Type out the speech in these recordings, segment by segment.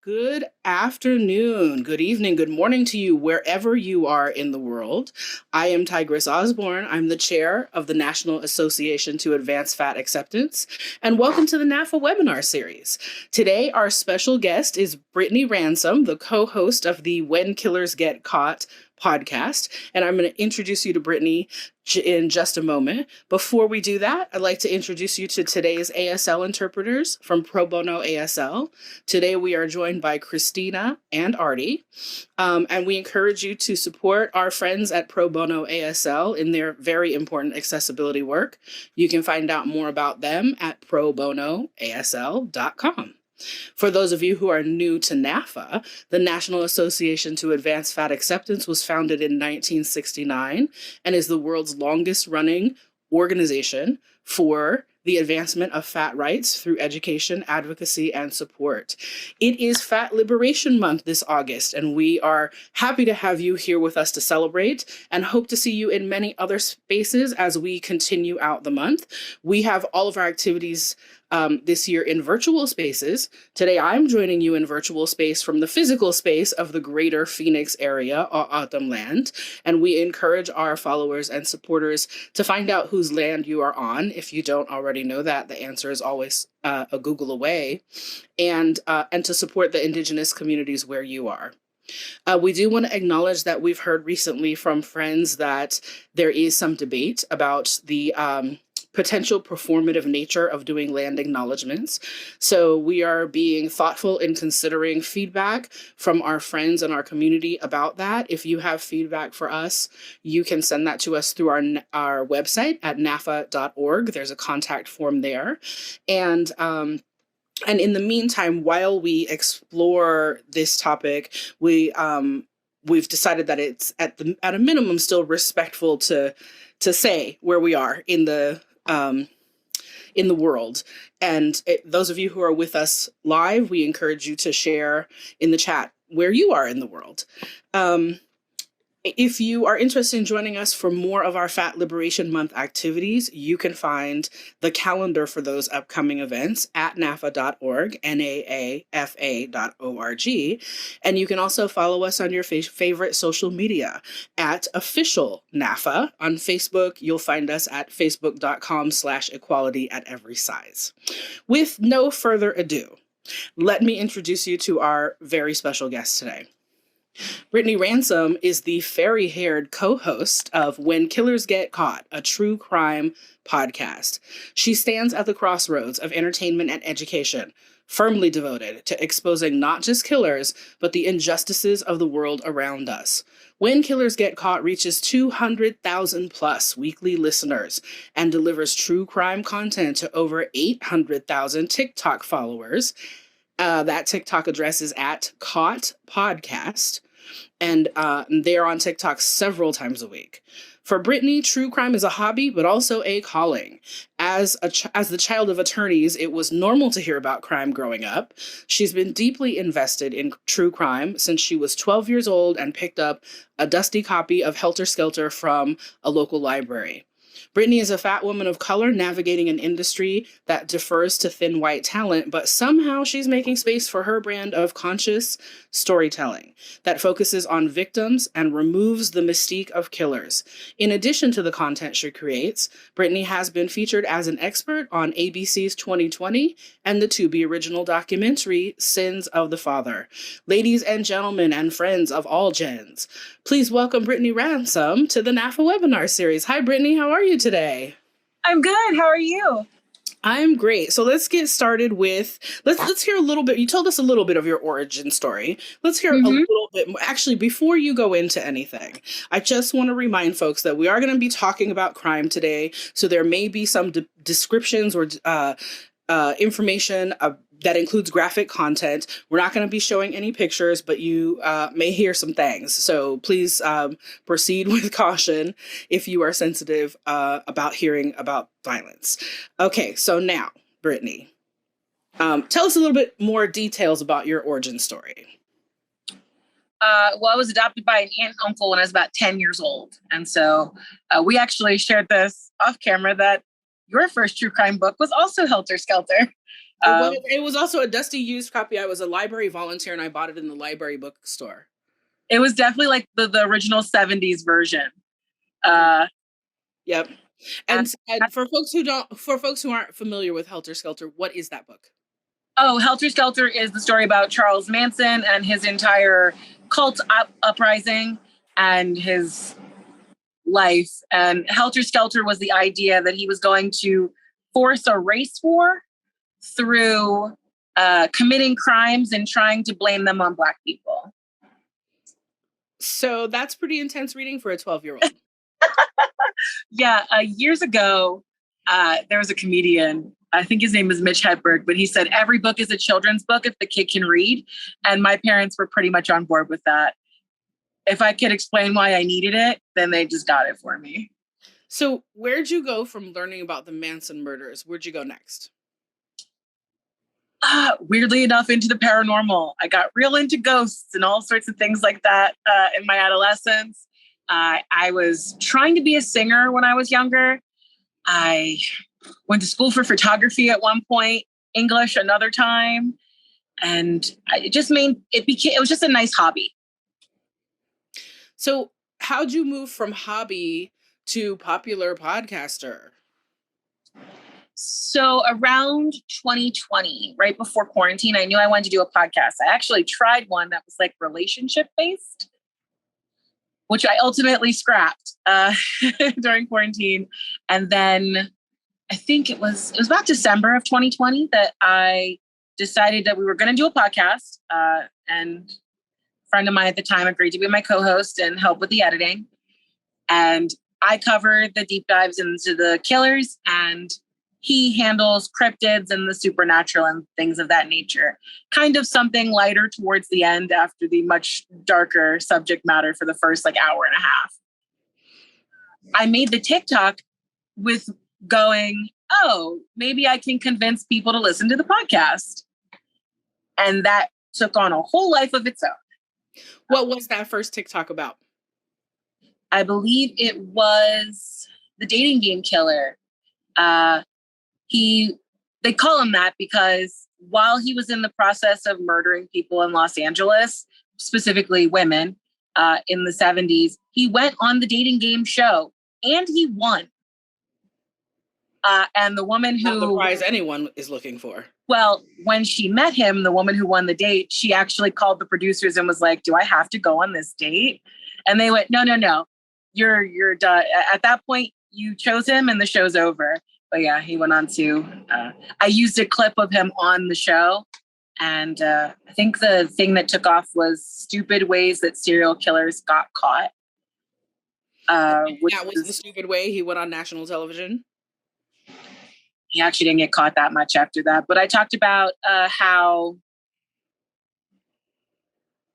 Good afternoon, good evening, good morning to you, wherever you are in the world. I am Tigress Osborn. I'm the chair of the National Association to Advance Fat Acceptance, and welcome to the NAAFA Webinar Series. Today, our special guest is Brittany Ransom, the co-host of the When Killers Get Caught podcast, and I'm going to introduce you to Brittany in just a moment. Before we do that, I'd like to introduce you to today's ASL interpreters from Pro Bono ASL. Today, we are joined by Christina and Artie, and we encourage you to support our friends at Pro Bono ASL in their very important accessibility work. You can find out more about them at probonoasl.com. For those of you who are new to NAAFA, the National Association to Advance Fat Acceptance was founded in 1969 and is the world's longest running organization for the advancement of fat rights through education, advocacy, and support. It is Fat Liberation Month this August, and we are happy to have you here with us to celebrate and hope to see you in many other spaces as we continue out the month. We have all of our activities this year in virtual spaces. Today, I'm joining you in virtual space from the physical space of the greater Phoenix area, Autumn Land, and we encourage our followers and supporters to find out whose land you are on. If you don't already know that, the answer is always a Google away, and to support the Indigenous communities where you are. We do want to acknowledge that we've heard recently from friends that there is some debate about the potential performative nature of doing land acknowledgements. So we are being thoughtful in considering feedback from our friends and our community about that. If you have feedback for us, you can send that to us through our website at naafa.org. There's a contact form there. And in the meantime, while we explore this topic, we've decided that it's at a minimum still respectful to say where we are in the world. And those of you who are with us live, we encourage you to share in the chat where you are in the world. If you are interested in joining us for more of our Fat Liberation Month activities, you can find the calendar for those upcoming events at naafa.org, NAAFA.org. And you can also follow us on your favorite social media at official NAAFA. On Facebook, you'll find us at facebook.com/equality at every size. With no further ado, let me introduce you to our very special guest today. Brittany Ransom is the fairy-haired co-host of When Killers Get Caught, a true crime podcast. She stands at the crossroads of entertainment and education, firmly devoted to exposing not just killers, but the injustices of the world around us. When Killers Get Caught reaches 200,000 plus weekly listeners and delivers true crime content to over 800,000 TikTok followers. That TikTok address is at Caught Podcast, and they're on TikTok several times a week. For Brittany, true crime is a hobby, but also a calling. As the child of attorneys, it was normal to hear about crime growing up. She's been deeply invested in true crime since she was 12 years old and picked up a dusty copy of Helter Skelter from a local library. Brittany is a fat woman of color navigating an industry that defers to thin white talent, but somehow she's making space for her brand of conscious storytelling that focuses on victims and removes the mystique of killers. In addition to the content she creates, Brittany has been featured as an expert on ABC's 2020 and the Tubi original documentary, Sins of the Father. Ladies and gentlemen and friends of all gens, please welcome Brittany Ransom to the NAAFA Webinar Series. Hi, Brittany. How are you today? I'm good. How are you? I'm great. So let's get started with, let's hear a little bit. You told us a little bit of your origin story. Let's hear a little bit more. Actually, before you go into anything, I just want to remind folks that we are going to be talking about crime today. So there may be some descriptions or information that includes graphic content. We're not going to be showing any pictures, but you may hear some things. So please proceed with caution if you are sensitive about hearing about violence. Okay, so now, Brittany, tell us a little bit more details about your origin story. Well, I was adopted by an aunt and uncle when I was about 10 years old. And so we actually shared this off camera that your first true crime book was also Helter Skelter. It was also a dusty used copy. I was a library volunteer and I bought it in the library bookstore. It was definitely like the original 70s version. Yep. And for folks who aren't familiar with Helter Skelter, what is that book? Oh, Helter Skelter is the story about Charles Manson and his entire cult uprising and his life. And Helter Skelter was the idea that he was going to force a race war through committing crimes and trying to blame them on Black people. So that's pretty intense reading for a 12-year-old. Yeah, years ago, there was a comedian, I think his name is Mitch Hedberg, but he said every book is a children's book if the kid can read. And my parents were pretty much on board with that. If I could explain why I needed it, then they just got it for me. So where'd you go from learning about the Manson murders? Where'd you go next? Weirdly enough, into the paranormal. I got real into ghosts and all sorts of things like that in my adolescence. I was trying to be a singer when I was younger. I went to school for photography at one point, English another time, and it was just a nice hobby. So how'd you move from hobby to popular podcaster? So around 2020, right before quarantine, I knew I wanted to do a podcast. I actually tried one that was like relationship based, which I ultimately scrapped during quarantine. And then I think it was about December of 2020 that I decided that we were going to do a podcast. And a friend of mine at the time agreed to be my co-host and help with the editing. And I covered the deep dives into the killers, and he handles cryptids and the supernatural and things of that nature. Kind of something lighter towards the end after the much darker subject matter for the first hour and a half. I made the TikTok with going, oh, maybe I can convince people to listen to the podcast. And that took on a whole life of its own. What was that first TikTok about? I believe it was the dating game killer. They call him that because while he was in the process of murdering people in Los Angeles, specifically women, in the 70s, he went on the dating game show and he won. And the woman who... Not the prize anyone is looking for. Well, when she met him, the woman who won the date, she actually called the producers and was like, do I have to go on this date? And they went, no. You're done. At that point, you chose him and the show's over. But yeah, he went on to, I used a clip of him on the show. And I think the thing that took off was stupid ways that serial killers got caught. That was the stupid way he went on national television. He actually didn't get caught that much after that. But I talked about how,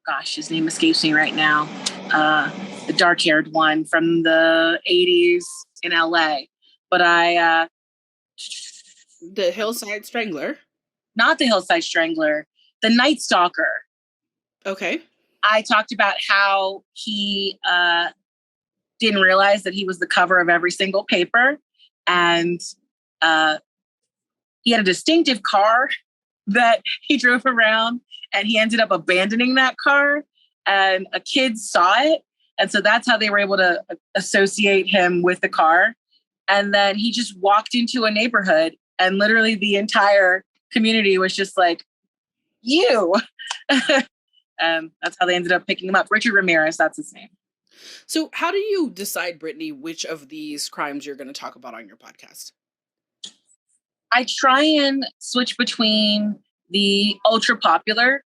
gosh, his name escapes me right now. The dark-haired one from the 80s in LA. But the Hillside Strangler. Not the Hillside Strangler, the Night Stalker. Okay. I talked about how he didn't realize that he was the cover of every single paper. And he had a distinctive car that he drove around, and he ended up abandoning that car, and a kid saw it. And so that's how they were able to associate him with the car. And then he just walked into a neighborhood and literally the entire community was just like, you. That's how they ended up picking him up. Richard Ramirez, that's his name. So how do you decide, Brittany, which of these crimes you're going to talk about on your podcast? I try and switch between the ultra popular,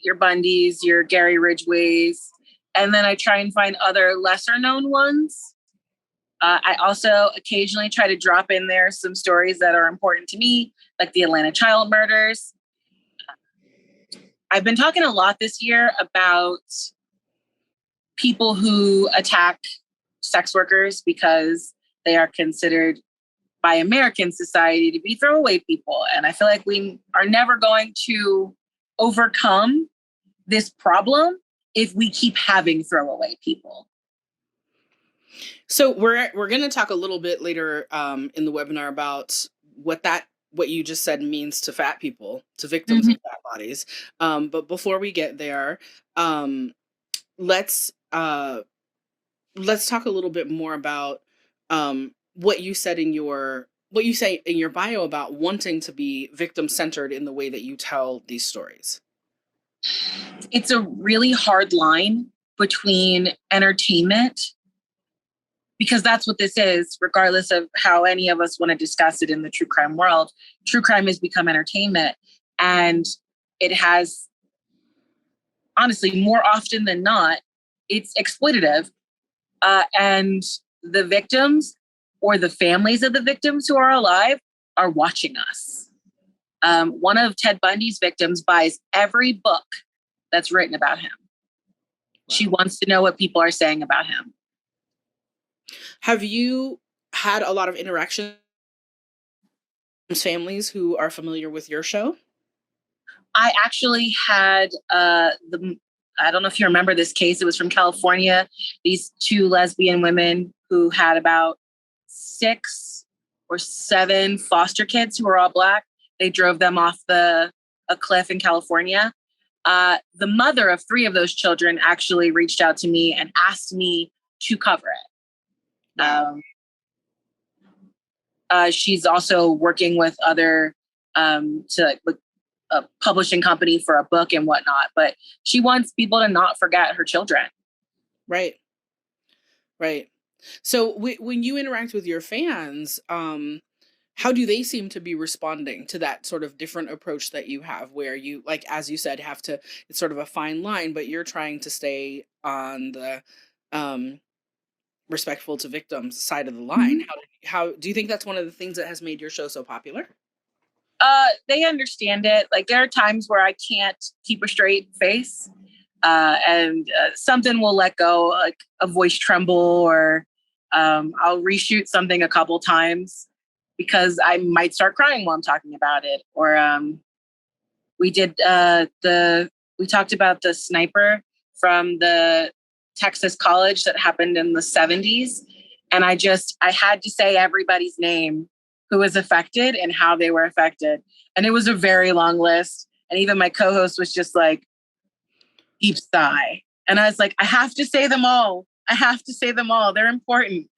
your Bundys, your Gary Ridgways, and then I try and find other lesser known ones. I also occasionally try to drop in there some stories that are important to me, like the Atlanta child murders. I've been talking a lot this year about people who attack sex workers because they are considered by American society to be throwaway people. And I feel like we are never going to overcome this problem if we keep having throwaway people. So we're going to talk a little bit later in the webinar about what that what you just said means to fat people, to victims Mhm. of fat bodies. But before we get there, um, let's talk a little bit more about what you say in your bio about wanting to be victim centered in the way that you tell these stories. It's a really hard line between entertainment, because that's what this is, regardless of how any of us want to discuss it in the true crime world. True crime has become entertainment, and it has, honestly, more often than not, it's exploitative. And the victims or the families of the victims who are alive are watching us. One of Ted Bundy's victims buys every book that's written about him. Wow. She wants to know what people are saying about him. Have you had a lot of interaction with families who are familiar with your show? I actually had I don't know if you remember this case. It was from California. These two lesbian women who had about 6 or 7 foster kids who were all Black. They drove them off a cliff in California. The mother of 3 of those children actually reached out to me and asked me to cover it. Wow. She's also working with other with a publishing company for a book and whatnot, but she wants people to not forget her children. Right. Right. So when you interact with your fans, how do they seem to be responding to that sort of different approach that you have, where you, like, as you said, have to, it's sort of a fine line, but you're trying to stay on the um, respectful to victims side of the line. Mhm. How do you think that's one of the things that has made your show so popular? They understand it. Like, there are times where I can't keep a straight face, and something will let go, like a voice tremble, or I'll reshoot something a couple times because I might start crying while I'm talking about it. Or we did we talked about the sniper from the Texas college that happened in the 70s. And I had to say everybody's name who was affected and how they were affected. And it was a very long list. And even my co-host was just like, deep sigh. And I was like, I have to say them all. I have to say them all. They're important.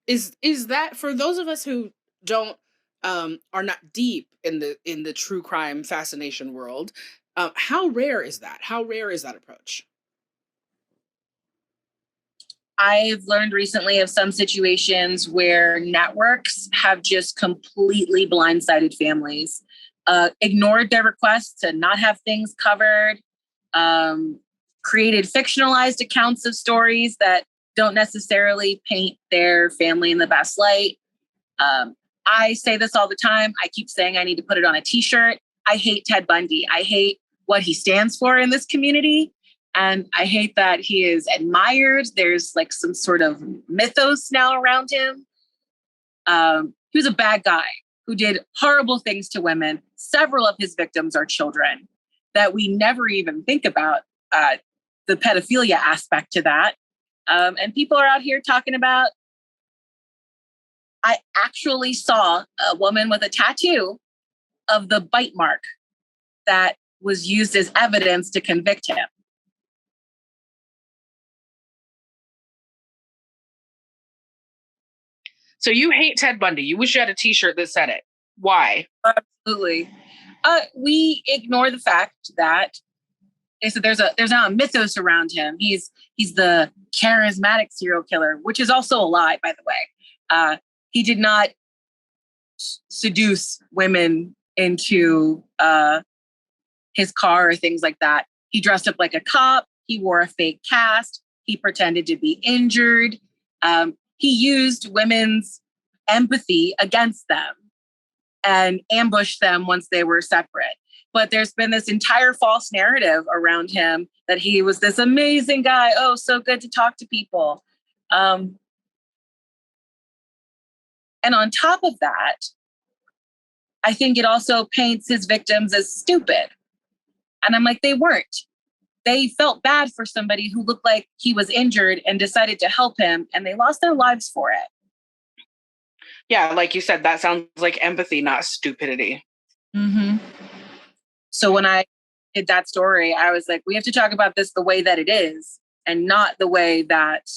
Is that, for those of us who don't are not deep in the true crime fascination world, how rare is that? How rare is that approach? I've learned recently of some situations where networks have just completely blindsided families, ignored their requests to not have things covered, created fictionalized accounts of stories that don't necessarily paint their family in the best light. I say this all the time. I keep saying I need to put it on a t-shirt. I hate Ted Bundy. I hate what he stands for in this community. And I hate that he is admired. There's like some sort of mythos now around him. He was a bad guy who did horrible things to women. Several of his victims are children that we never even think about, the pedophilia aspect to that. And people are out here talking about, I actually saw a woman with a tattoo of the bite mark that was used as evidence to convict him. So you hate Ted Bundy. You wish you had a t-shirt that said it. Why? Absolutely. We ignore the fact that there's now a mythos around him. He's the charismatic serial killer, which is also a lie, by the way. He did not seduce women into his car or things like that. He dressed up like a cop. He wore a fake cast. He pretended to be injured. He used women's empathy against them and ambushed them once they were separate. But there's been this entire false narrative around him that he was this amazing guy. Oh, so good to talk to people. And on top of that, I think it also paints his victims as stupid. And I'm like, they weren't. They felt bad for somebody who looked like he was injured and decided to help him, and they lost their lives for it. Yeah, like you said, that sounds like empathy, not stupidity. Mm-hmm. So when I did that story, I was like, we have to talk about this the way that it is and not the way that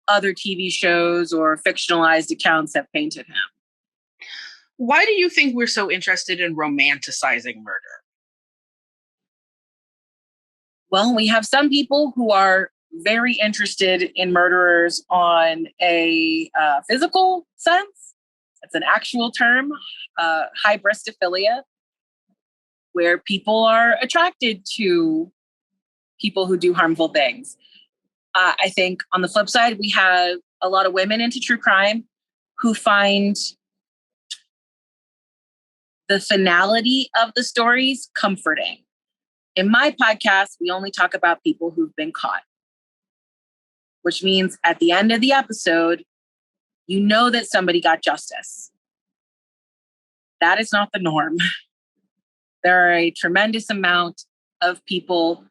other TV shows or fictionalized accounts have painted him. Why do you think we're so interested in romanticizing murder? Well, we have some people who are very interested in murderers on a physical sense. It's an actual term, hybristophilia, where people are attracted to people who do harmful things. I think on the flip side, we have a lot of women into true crime who find the finality of the stories comforting. In my podcast, we only talk about people who've been caught, which means at the end of the episode, you know that somebody got justice. That is not the norm. There are a tremendous amount of people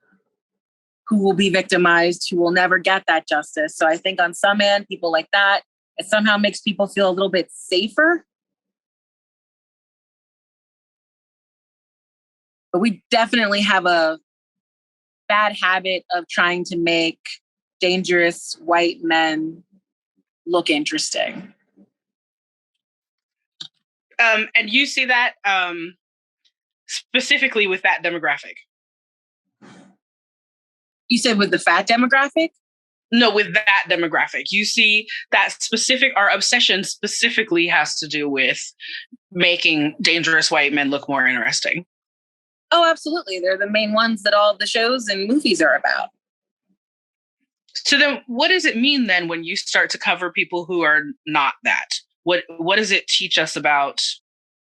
who will be victimized, who will never get that justice. So I think on some end, people like that, it somehow makes people feel a little bit safer. But we definitely have a bad habit of trying to make dangerous white men look interesting. And you see that specifically with that demographic? You said with the fat demographic? No, with that demographic. You see that our obsession specifically has to do with making dangerous white men look more interesting. Oh, absolutely. They're the main ones that all the shows and movies are about. So then what does it mean then when you start to cover people who are not that? What does it teach us about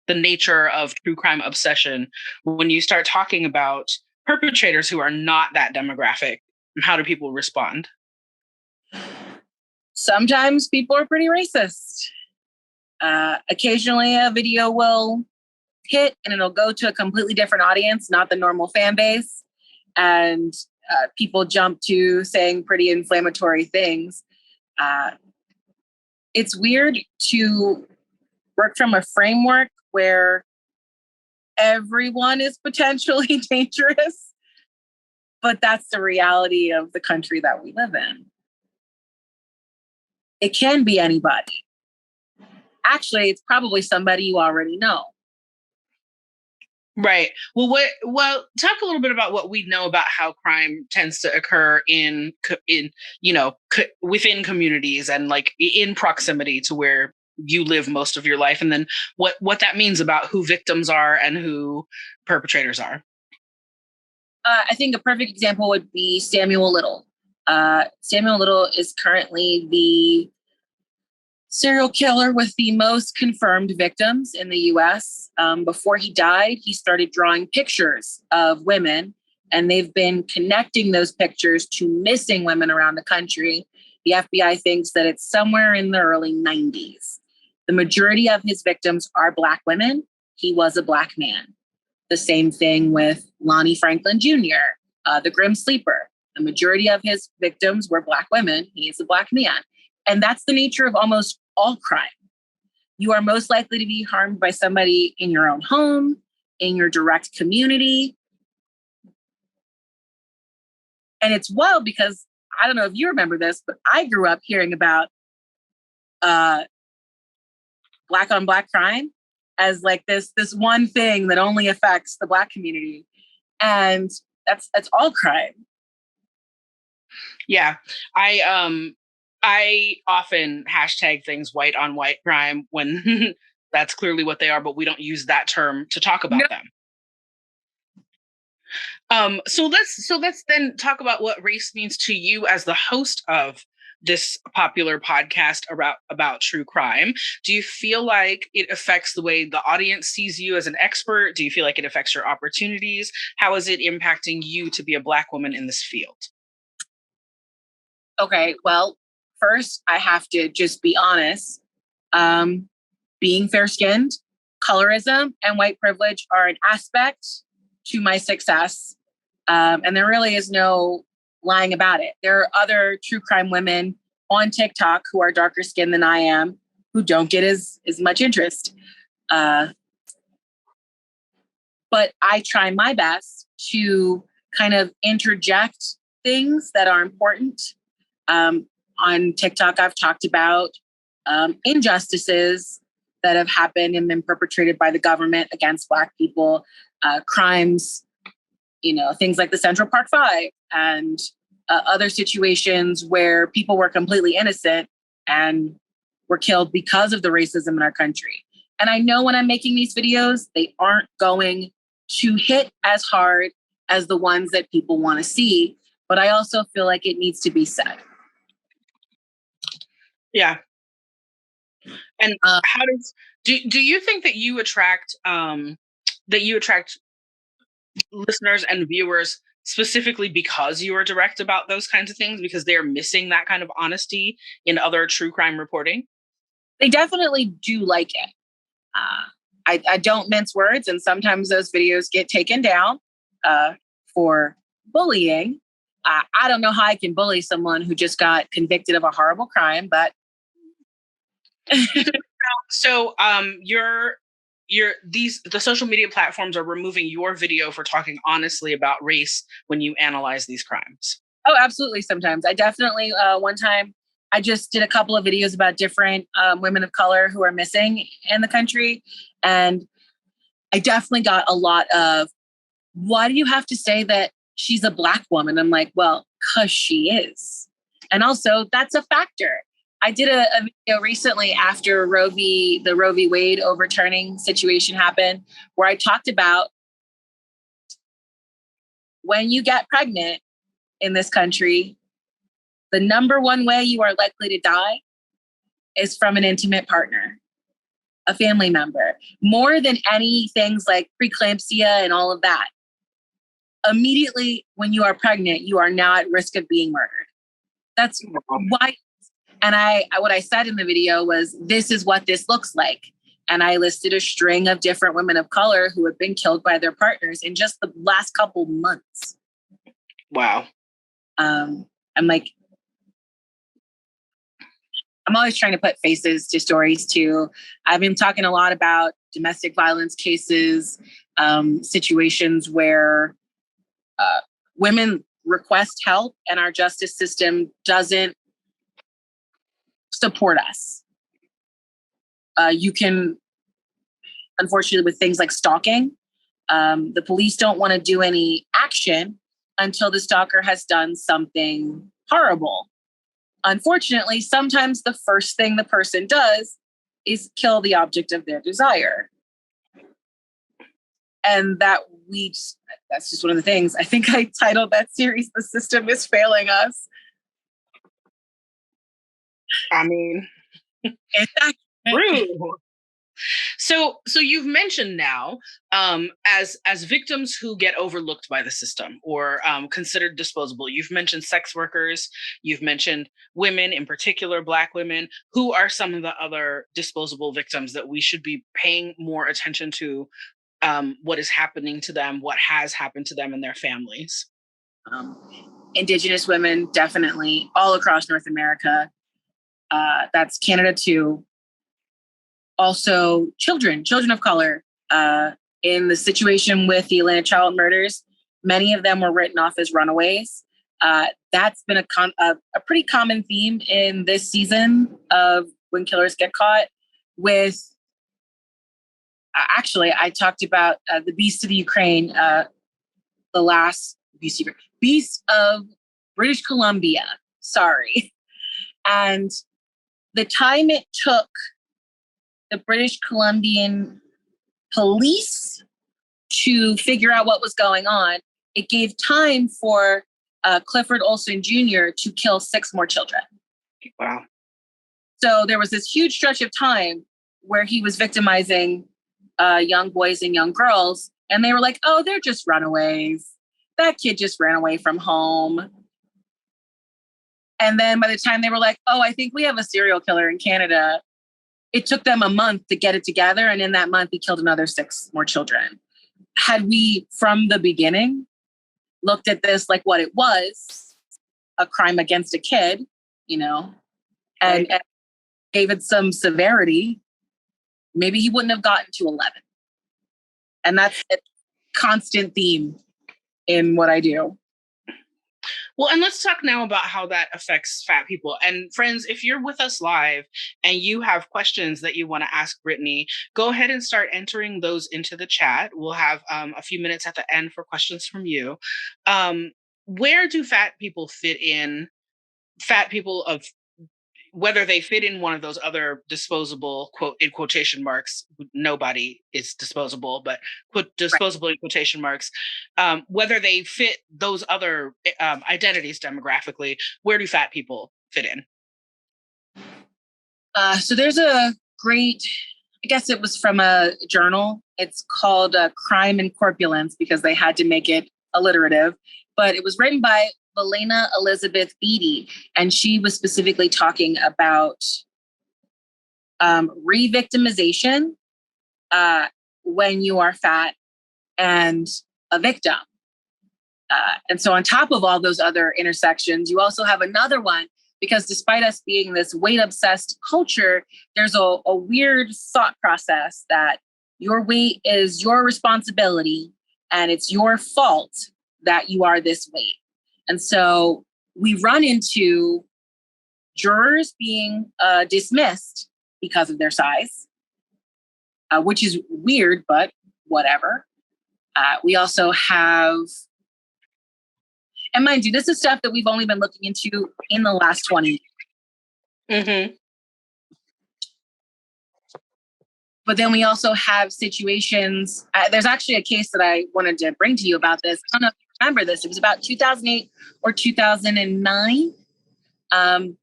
the nature of true crime obsession when you start talking about perpetrators who are not that demographic? How do people respond? Sometimes people are pretty racist. Occasionally a video will hit and it'll go to a completely different audience, not the normal fan base. And people jump to saying pretty inflammatory things. It's weird to work from a framework where everyone is potentially dangerous, but that's the reality of the country that we live in. It can be anybody. Actually, it's probably somebody you already know. Right. Well, talk a little bit about what we know about how crime tends to occur within communities and like in proximity to where you live most of your life, and then what that means about who victims are and who perpetrators are. I think a perfect example would be Samuel Little. Samuel Little is currently the serial killer with the most confirmed victims in the US. Before he died, he started drawing pictures of women, and they've been connecting those pictures to missing women around the country. The FBI thinks that it's somewhere in the early 90s. The majority of his victims are Black women. He was a Black man. The same thing with Lonnie Franklin Jr., the Grim Sleeper. The majority of his victims were Black women. He is a Black man. And that's the nature of almost all crime. You are most likely to be harmed by somebody in your own home, in your direct community. And it's wild because I don't know if you remember this, but I grew up hearing about Black on Black crime as like this one thing that only affects the Black community. And that's all crime. Yeah. I often hashtag things white on white crime when that's clearly what they are, but we don't use that term to talk about them. So let's then talk about what race means to you as the host of this popular podcast about true crime. Do you feel like it affects the way the audience sees you as an expert? Do you feel like it affects your opportunities? How is it impacting you to be a Black woman in this field? Okay, well, first I have to just be honest. Being fair-skinned, colorism, and white privilege are an aspect to my success. And there really is no lying about it. There are other true crime women on TikTok who are darker skinned than I am, who don't get as much interest. But I try my best to kind of interject things that are important. On TikTok, I've talked about injustices that have happened and been perpetrated by the government against Black people, crimes, things like the Central Park Five and other situations where people were completely innocent and were killed because of the racism in our country. And I know when I'm making these videos, they aren't going to hit as hard as the ones that people want to see, but I also feel like it needs to be said. Yeah. And do you think that you attract listeners and viewers specifically because you are direct about those kinds of things, because they're missing that kind of honesty in other true crime reporting? They definitely do like it. I don't mince words, and sometimes those videos get taken down for bullying. I don't know how I can bully someone who just got convicted of a horrible crime, but so the social media platforms are removing your video for talking honestly about race when you analyze these crimes. Oh, absolutely. Sometimes I definitely one time I just did a couple of videos about different women of color who are missing in the country. And I definitely got a lot of, why do you have to say that she's a Black woman? I'm like, well, because she is. And also that's a factor. I did a video recently after the Roe v. Wade overturning situation happened, where I talked about when you get pregnant in this country, the number one way you are likely to die is from an intimate partner, a family member, more than any things like preeclampsia and all of that. Immediately when you are pregnant, you are now at risk of being murdered. That's why. And what I said in the video was, this is what this looks like. And I listed a string of different women of color who have been killed by their partners in just the last couple months. Wow. I'm always trying to put faces to stories too. I've been talking a lot about domestic violence cases, situations where women request help and our justice system doesn't support us. You can, unfortunately, with things like stalking, the police don't want to do any action until the stalker has done something horrible. Unfortunately, sometimes the first thing the person does is kill the object of their desire. And that's just one of the things. I think I titled that series, "The System is Failing Us." I mean, it's true. So you've mentioned now, as victims who get overlooked by the system or considered disposable, you've mentioned sex workers, you've mentioned women, in particular Black women. Who are some of the other disposable victims that we should be paying more attention to? What is happening to them? What has happened to them and their families? Indigenous women, definitely, all across North America. That's Canada too. Also, children of color. In the situation with the Atlanta child murders, many of them were written off as runaways. That's been a pretty common theme in this season of When Killers Get Caught. With actually, I talked about the Beast of the Ukraine, the last Beast of British Columbia. Sorry, and the time it took the British Columbian police to figure out what was going on, it gave time for Clifford Olson Jr. to kill 6 more children. Wow. So there was this huge stretch of time where he was victimizing young boys and young girls, and they were like, oh, they're just runaways. That kid just ran away from home. And then by the time they were like, oh, I think we have a serial killer in Canada, it took them a month to get it together. And in that month, he killed another 6 more children. Had we, from the beginning, looked at this like what it was, a crime against a kid, and gave it some severity, maybe he wouldn't have gotten to 11. And that's a constant theme in what I do. Well, and let's talk now about how that affects fat people. And friends, if you're with us live and you have questions that you want to ask Brittany, go ahead and start entering those into the chat. We'll have a few minutes at the end for questions from you. Where do fat people fit in? Fat people of whether they fit in one of those other disposable, quote, in quotation marks, nobody is disposable, but put disposable in quotation marks, whether they fit those other identities demographically, where do fat people fit in? So there's a great, I guess it was from a journal. It's called Crime and Corpulence because they had to make it alliterative, but it was written by Valena Elizabeth Beatty, and she was specifically talking about re-victimization when you are fat and a victim. And so on top of all those other intersections, you also have another one, because despite us being this weight-obsessed culture, there's a weird thought process that your weight is your responsibility and it's your fault that you are this weight. And so we run into jurors being dismissed because of their size, which is weird, but whatever. We also have, and mind you, this is stuff that we've only been looking into in the last 20 years. Mm-hmm. But then we also have situations, there's actually a case that I wanted to bring to you about this. I don't know if you remember this. It was about 2008 or 2009. And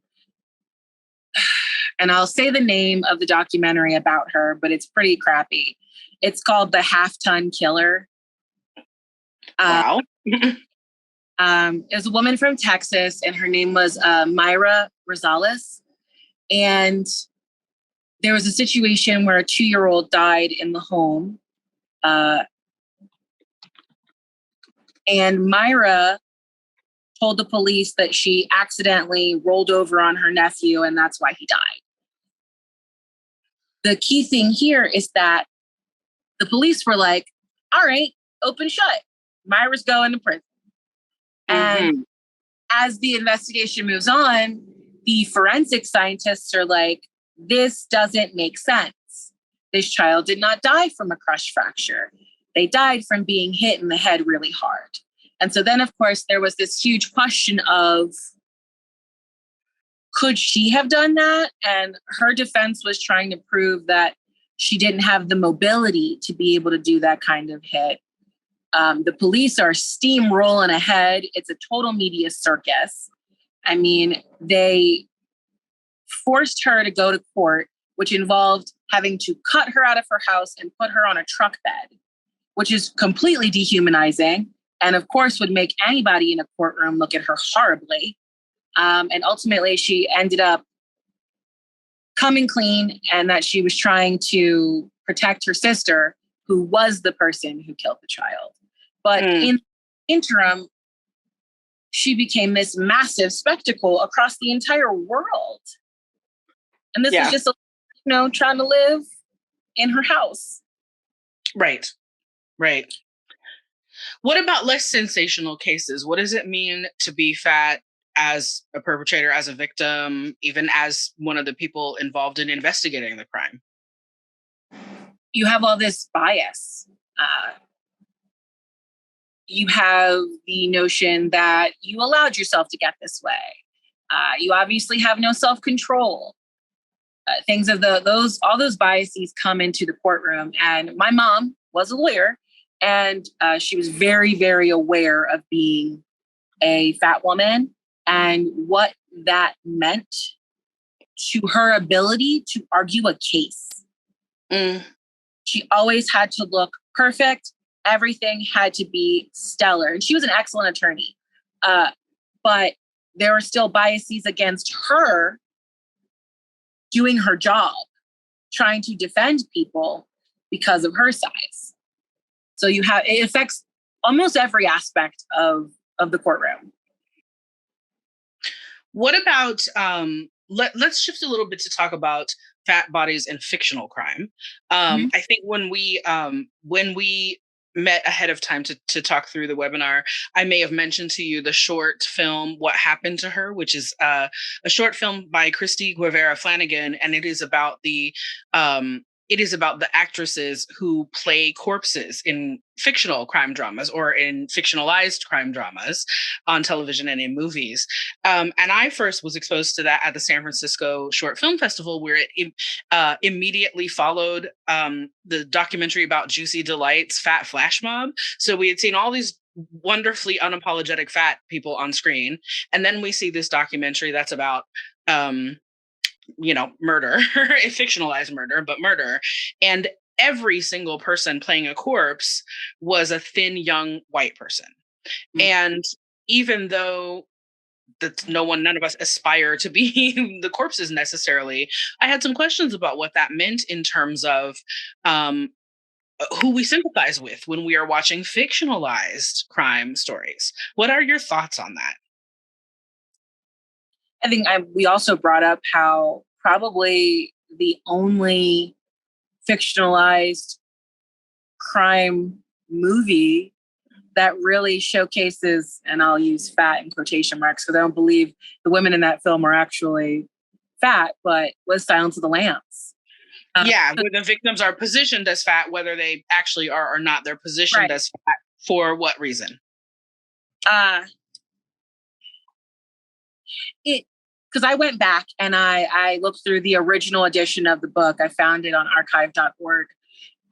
I'll say the name of the documentary about her, but it's pretty crappy. It's called The Half-Ton Killer. Wow. It was a woman from Texas, and her name was Myra Rosales. And there was a situation where a 2-year-old died in the home. And Myra told the police that she accidentally rolled over on her nephew, and that's why he died. The key thing here is that the police were like, all right, open shut. Myra's going to prison. Mm-hmm. And as the investigation moves on, the forensic scientists are like, this doesn't make sense. This child did not die from a crush fracture. They died from being hit in the head really hard. And so then, of course, there was this huge question of, could she have done that? And her defense was trying to prove that she didn't have the mobility to be able to do that kind of hit. The police are steamrolling ahead. It's a total media circus. I mean, they forced her to go to court, which involved having to cut her out of her house and put her on a truck bed, which is completely dehumanizing. And of course would make anybody in a courtroom look at her horribly. And ultimately she ended up coming clean, and that she was trying to protect her sister, who was the person who killed the child. But in the interim, she became this massive spectacle across the entire world. And this is just, trying to live in her house. Right. Right. What about less sensational cases? What does it mean to be fat as a perpetrator, as a victim, even as one of the people involved in investigating the crime? You have all this bias. You have the notion that you allowed yourself to get this way. You obviously have no self-control. Things of all those biases come into the courtroom. And my mom was a lawyer, and she was very, very aware of being a fat woman and what that meant to her ability to argue a case. She always had to look perfect. Everything had to be stellar. And she was an excellent attorney. But there were still biases against her doing her job, trying to defend people because of her size. So it affects almost every aspect of the courtroom. What about let's shift a little bit to talk about fat bodies and fictional crime. I think when we met ahead of time to talk through the webinar, I may have mentioned to you the short film "What Happened to Her," which is a short film by Christy Guevara Flanagan, and it is about the actresses who play corpses in fictional crime dramas or in fictionalized crime dramas on television and in movies. And I first was exposed to that at the San Francisco Short Film Festival, where it immediately followed the documentary about Juicy Delight's Fat Flash Mob. So we had seen all these wonderfully unapologetic fat people on screen. And then we see this documentary that's about murder, a fictionalized murder, but murder. And every single person playing a corpse was a thin, young white person. Mm-hmm. And even though none of us aspire to be the corpses necessarily, I had some questions about what that meant in terms of who we sympathize with when we are watching fictionalized crime stories. What are your thoughts on that? I think we also brought up how probably the only fictionalized crime movie that really showcases, and I'll use fat in quotation marks because I don't believe the women in that film are actually fat, but was Silence of the Lambs. Where the victims are positioned as fat, whether they actually are or not, they're positioned as fat for what reason? Because I went back and I looked through the original edition of the book. I found it on archive.org.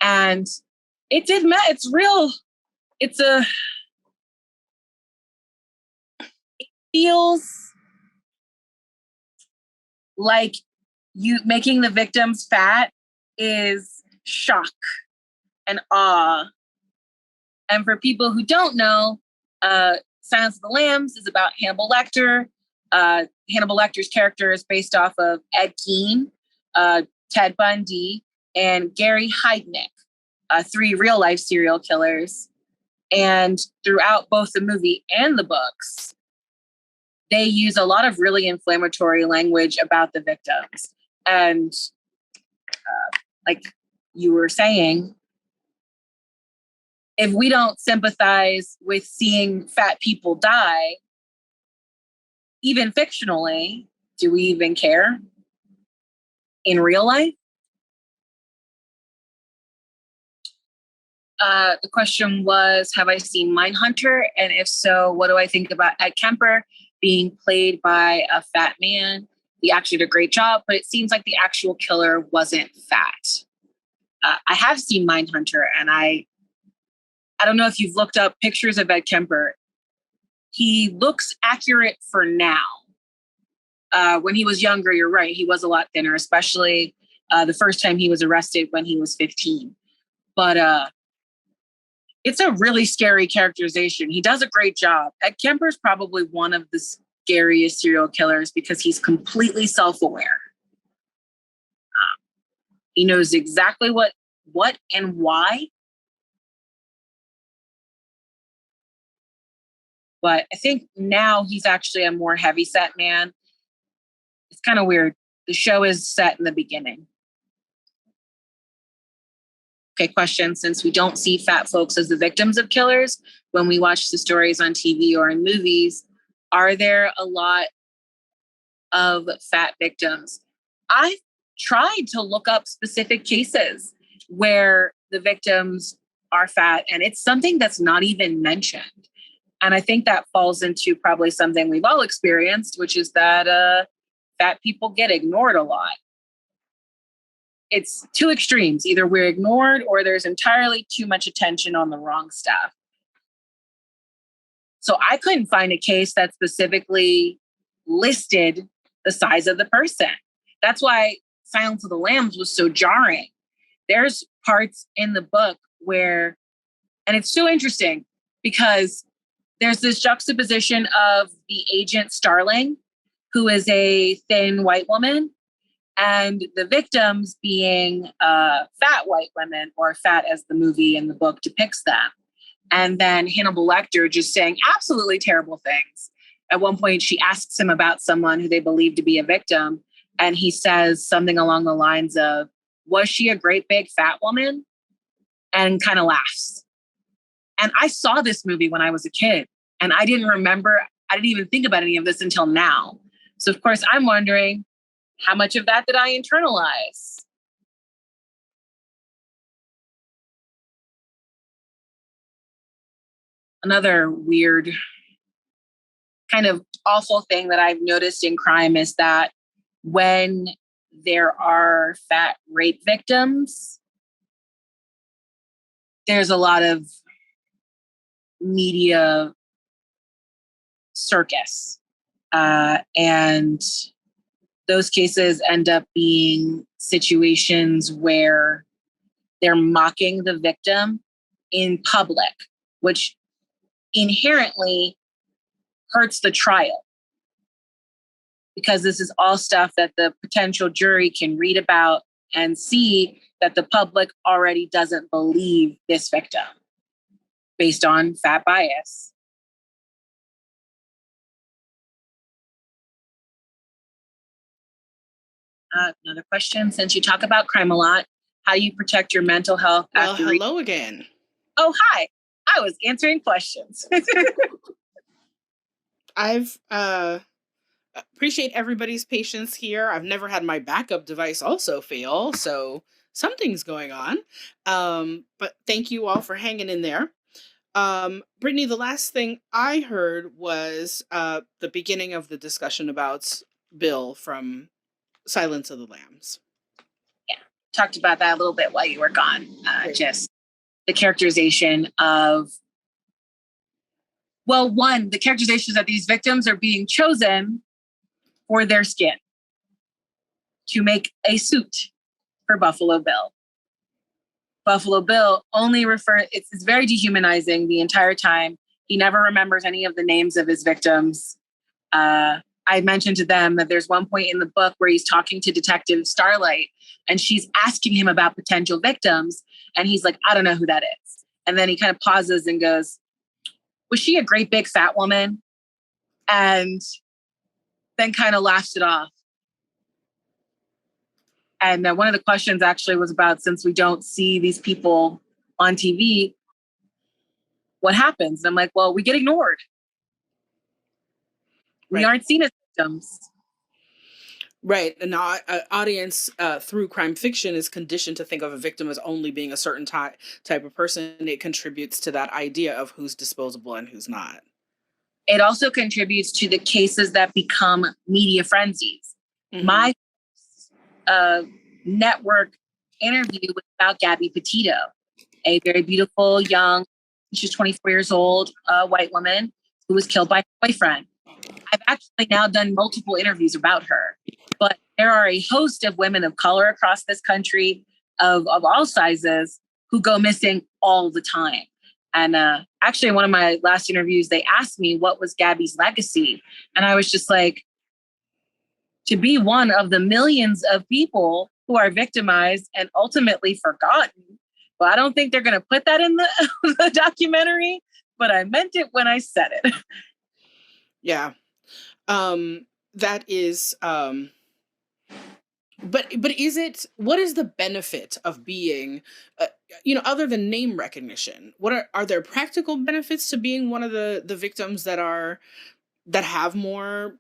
And it's real. It feels like you making the victims fat is shock and awe. And for people who don't know, Silence of the Lambs is about Hannibal Lecter. Hannibal Lecter's character is based off of Ed Gein, Ted Bundy, and Gary Heidnik, 3 real-life serial killers. And throughout both the movie and the books, they use a lot of really inflammatory language about the victims. And like you were saying, if we don't sympathize with seeing fat people die, even fictionally, do we even care in real life? The question was, have I seen Mindhunter? And if so, what do I think about Ed Kemper being played by a fat man? He actually did a great job, but it seems like the actual killer wasn't fat. I have seen Mindhunter, and I don't know if you've looked up pictures of Ed Kemper. He looks accurate for now. When he was younger, you're right, he was a lot thinner, especially the first time he was arrested when he was 15. But it's a really scary characterization. He does a great job. Ed Kemper is probably one of the scariest serial killers because he's completely self-aware. He knows exactly what and why. But I think now he's actually a more heavyset man. It's kind of weird. The show is set in the beginning. Okay, question. Since we don't see fat folks as the victims of killers when we watch the stories on TV or in movies, are there a lot of fat victims? I've tried to look up specific cases where the victims are fat, and it's something that's not even mentioned. And I think that falls into probably something we've all experienced, which is that fat people get ignored a lot. It's two extremes. Either we're ignored or there's entirely too much attention on the wrong stuff. So I couldn't find a case that specifically listed the size of the person. That's why Silence of the Lambs was so jarring. There's parts in the book where, and it's so interesting because there's this juxtaposition of the agent Starling, who is a thin white woman, and the victims being fat white women, or fat as the movie and the book depicts them. And then Hannibal Lecter just saying absolutely terrible things. At one point, she asks him about someone who they believe to be a victim. And he says something along the lines of, was she a great big fat woman? And kind of laughs. And I saw this movie when I was a kid, and I didn't even think about any of this until now. So of course I'm wondering, how much of that did I internalize? Another weird, kind of awful thing that I've noticed in crime is that when there are fat rape victims, there's a lot of media circus. And those cases end up being situations where they're mocking the victim in public, which inherently hurts the trial, because this is all stuff that the potential jury can read about and see that the public already doesn't believe this victim based on fat bias. Another question, since you talk about crime a lot, how do you protect your mental health? Well, hello again. Oh, hi. I was answering questions. I've appreciate everybody's patience here. I've never had my backup device also fail, so something's going on. But thank you all for hanging in there. Brittany, the last thing I heard was the beginning of the discussion about Bill from Silence of the Lambs. Yeah, talked about that a little bit while you were gone. Just the characterization of, well, one, the characterization that these victims are being chosen for their skin to make a suit for Buffalo Bill. Buffalo Bill only it's very dehumanizing the entire time. He never remembers any of the names of his victims. I mentioned to them that there's one point in the book where he's talking to Detective Starlight and she's asking him about potential victims. And he's like, I don't know who that is. And then he kind of pauses and goes, was she a great big fat woman? And then kind of laughs it off. And one of the questions actually was about, since we don't see these people on TV, what happens? And I'm like, well, we get ignored. Right. We aren't seen as victims. Right. And an audience through crime fiction is conditioned to think of a victim as only being a certain type of person. It contributes to that idea of who's disposable and who's not. It also contributes to the cases that become media frenzies. Mm-hmm. My network interview was about Gabby Petito, a very beautiful, young, she's 24 years old, white woman who was killed by her boyfriend. I've actually now done multiple interviews about her, but there are a host of women of color across this country of all sizes who go missing all the time. And actually, in one of my last interviews, they asked me what was Gabby's legacy. And I was just like, to be one of the millions of people who are victimized and ultimately forgotten. Well, I don't think they're going to put that in the documentary, but I meant it when I said it. Yeah. That is, but what is the benefit of being, other than name recognition? What are there practical benefits to being one of the victims that have more,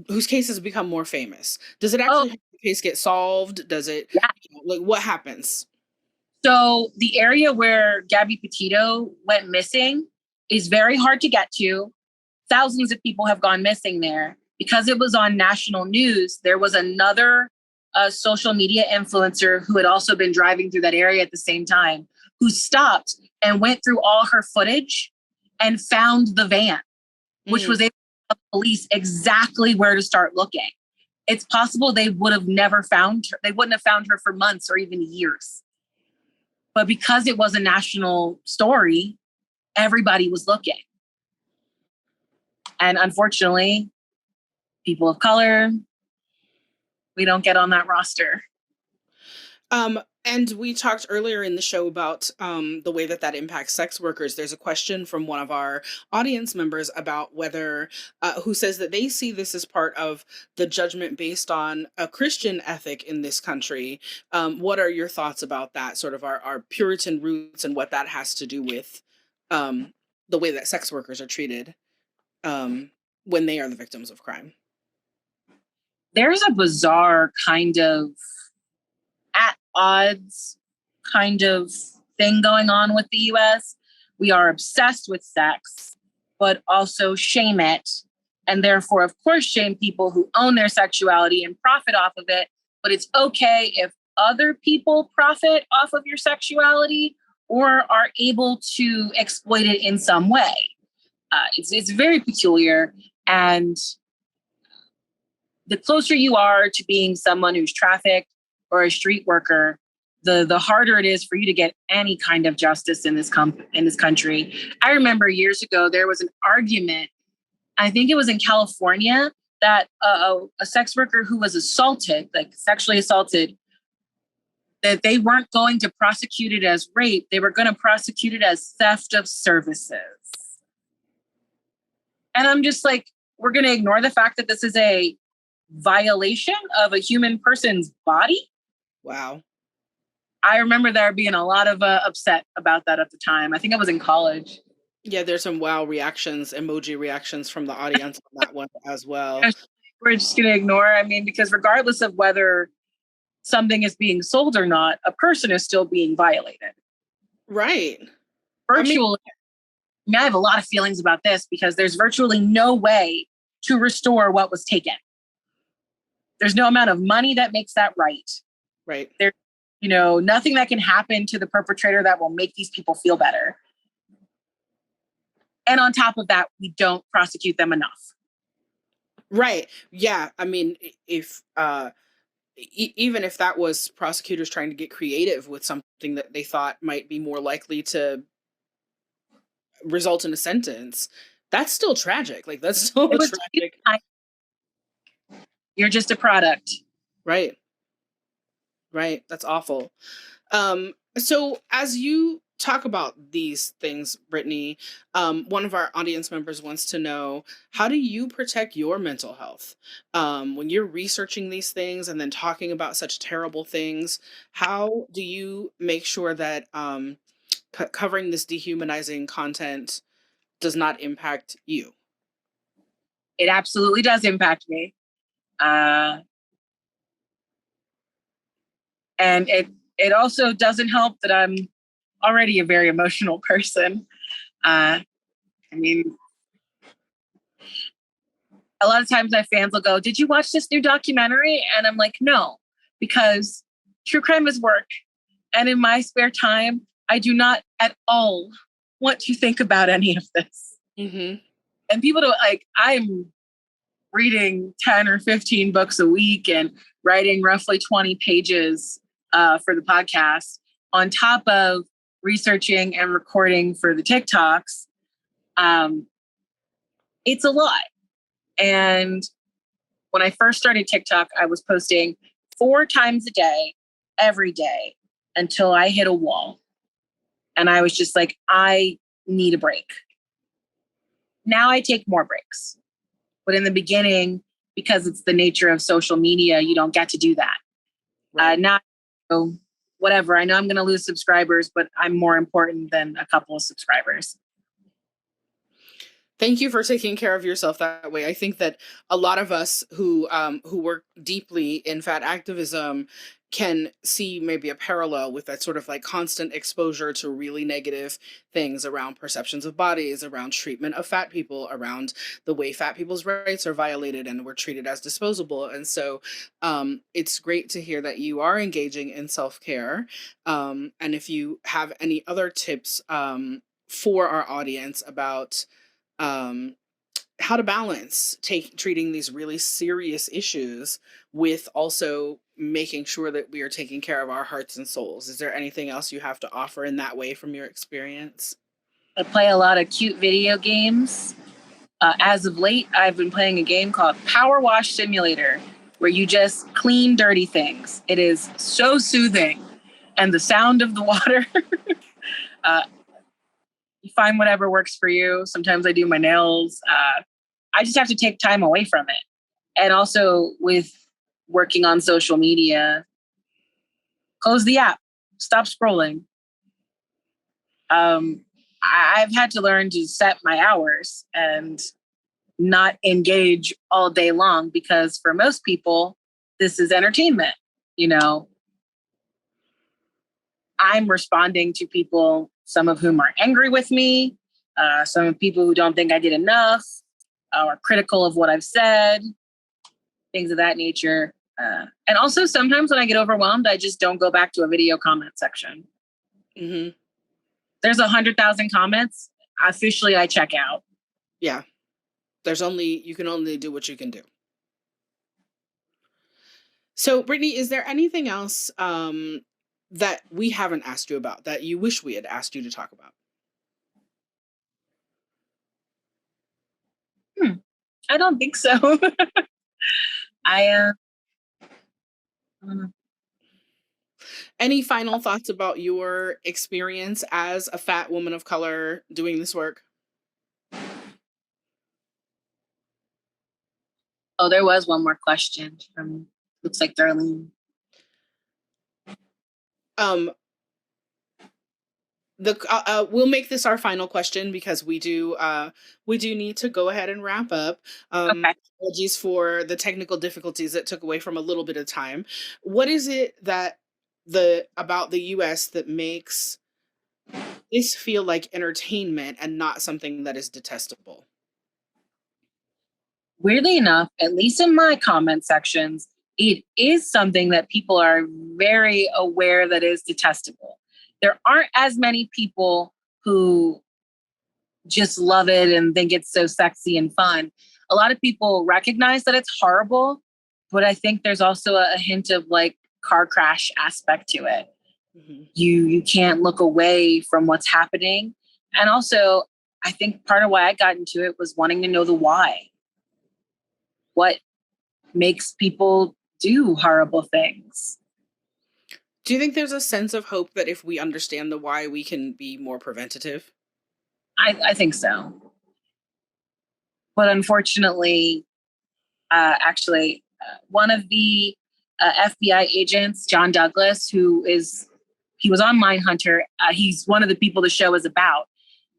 whose cases become more famous? Does it actually help the case get solved? Does it, what happens? So the area where Gabby Petito went missing is very hard to get to. Thousands of people have gone missing there. Because it was on national news, there was another social media influencer who had also been driving through that area at the same time, who stopped and went through all her footage and found the van, which was able to tell the police exactly where to start looking. It's possible they would have never found her. They wouldn't have found her for months or even years. But because it was a national story, everybody was looking. And unfortunately, people of color, we don't get on that roster. And we talked earlier in the show about the way that that impacts sex workers. There's a question from one of our audience members about whether, who says that they see this as part of the judgment based on a Christian ethic in this country. What are your thoughts about that, sort of our Puritan roots and what that has to do with the way that sex workers are treated when they are the victims of crime? There's a bizarre kind of at odds kind of thing going on with the US. We are obsessed with sex, but also shame it. And therefore, of course, shame people who own their sexuality and profit off of it. But it's okay if other people profit off of your sexuality or are able to exploit it in some way. It's very peculiar. And the closer you are to being someone who's trafficked or a street worker, the harder it is for you to get any kind of justice in this country. I remember years ago, there was an argument, I think it was in California, that a sex worker who was assaulted, like sexually assaulted, that they weren't going to prosecute it as rape. They were going to prosecute it as theft of services. And I'm just like, we're going to ignore the fact that this is a violation of a human person's body? Wow. I remember there being a lot of upset about that at the time. I think I was in college. Yeah, there's some wow reactions, emoji reactions from the audience on that one as well. We're just going to ignore, I mean, because regardless of whether something is being sold or not, a person is still being violated. Right. Virtually, I have a lot of feelings about this because there's virtually no way to restore what was taken. There's no amount of money that makes that right. Right. There's, nothing that can happen to the perpetrator that will make these people feel better. And on top of that, we don't prosecute them enough. Right. Yeah. I mean, if even if that was prosecutors trying to get creative with something that they thought might be more likely to result in a sentence, that's still tragic. Like, that's still tragic. You're just a product. Right. Right. That's awful. So as you talk about these things, Brittany, one of our audience members wants to know, how do you protect your mental health? When you're researching these things and then talking about such terrible things, how do you make sure that covering this dehumanizing content does not impact you? It absolutely does impact me. And it also doesn't help that I'm already a very emotional person. I mean, a lot of times my fans will go, "Did you watch this new documentary?" And I'm like, no, because true crime is work. And in my spare time, I do not at all want to think about any of this. Mm-hmm. And people don't I'm reading 10 or 15 books a week and writing roughly 20 pages for the podcast on top of researching and recording for the TikToks. It's a lot. And when I first started TikTok, I was posting 4 times a day, every day, until I hit a wall. And I was just like, I need a break. Now I take more breaks. But in the beginning, because it's the nature of social media, you don't get to do that. Right. Whatever. I know I'm going to lose subscribers, but I'm more important than a couple of subscribers. Thank you for taking care of yourself that way. I think that a lot of us who work deeply in fat activism can see maybe a parallel with that sort of like constant exposure to really negative things around perceptions of bodies, around treatment of fat people, around the way fat people's rights are violated and we're treated as disposable. And so it's great to hear that you are engaging in self-care. And if you have any other tips for our audience about how to balance treating these really serious issues with also making sure that we are taking care of our hearts and souls. Is there anything else you have to offer in that way from your experience? I play a lot of cute video games. As of late, I've been playing a game called Power Wash Simulator. where you just clean dirty things. It is so soothing. And the sound of the water, you find whatever works for you. Sometimes I do my nails. I just have to take time away from it. And also with working on social media, close the app, stop scrolling. I've had to learn to set my hours and not engage all day long, because for most people, this is entertainment. You know, I'm responding to people, some of whom are angry with me, some people who don't think I did enough, or critical of what I've said, things of that nature. And also sometimes when I get overwhelmed, I just don't go back to a video comment section. Mm-hmm. There's 100,000 comments. Officially, I check out. Yeah. You can only do what you can do. So, Brittany, is there anything else that we haven't asked you about that you wish we had asked you to talk about? I don't think so. I Any final thoughts about your experience as a fat woman of color doing this work? Oh, there was one more question from, looks like Darlene. We'll make this our final question because we do need to go ahead and wrap up. Okay. Apologies for the technical difficulties that took away from a little bit of time. What is it that about the US that makes this feel like entertainment and not something that is detestable? Weirdly enough, at least in my comment sections, it is something that people are very aware that is detestable. There aren't as many people who just love it and think it's so sexy and fun. A lot of people recognize that it's horrible, but I think there's also a hint of like car crash aspect to it. Mm-hmm. You can't look away from what's happening. And also, I think part of why I got into it was wanting to know the why. What makes people do horrible things? Do you think there's a sense of hope that if we understand the why, we can be more preventative? I think so. But unfortunately, one of the FBI agents, John Douglas, he was on Mindhunter. He's one of the people the show is about,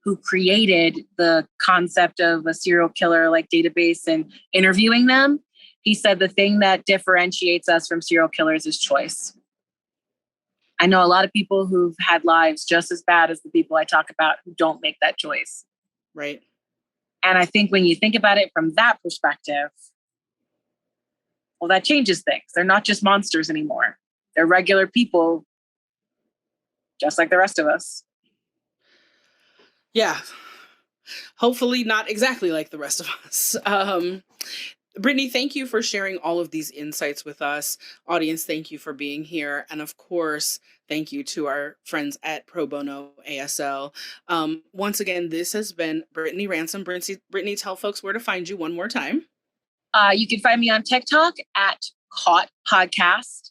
who created the concept of a serial killer like database and interviewing them. He said the thing that differentiates us from serial killers is choice. I know a lot of people who've had lives just as bad as the people I talk about who don't make that choice. Right. And I think when you think about it from that perspective, well, that changes things. They're not just monsters anymore. They're regular people, just like the rest of us. Yeah. Hopefully not exactly like the rest of us. Brittany, thank you for sharing all of these insights with us. Audience, thank you for being here. And of course, thank you to our friends at Pro Bono ASL. Once again, this has been Brittany Ransom. Brittany, tell folks where to find you one more time. You can find me on TikTok at Caught Podcast.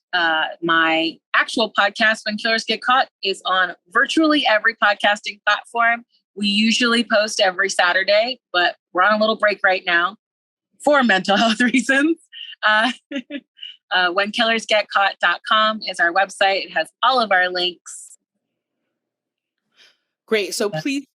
My actual podcast, When Killers Get Caught, is on virtually every podcasting platform. We usually post every Saturday, but we're on a little break right now for mental health reasons. WhenKillersGetCaught.com is our website. It has all of our links. Great. So please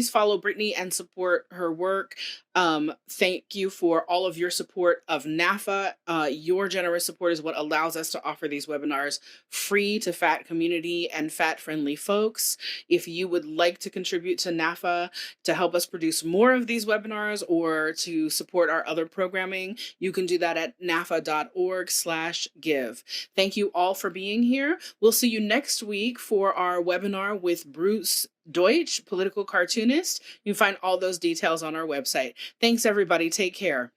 follow Brittany and support her work. Thank you for all of your support of NAAFA. Your generous support is what allows us to offer these webinars free to fat community and fat-friendly folks. If you would like to contribute to NAAFA to help us produce more of these webinars or to support our other programming, you can do that at naafa.org/give. Thank you all for being here. We'll see you next week for our webinar with Bruce Deutsch, political cartoonist. You can find all those details on our website. Thanks, everybody. Take care.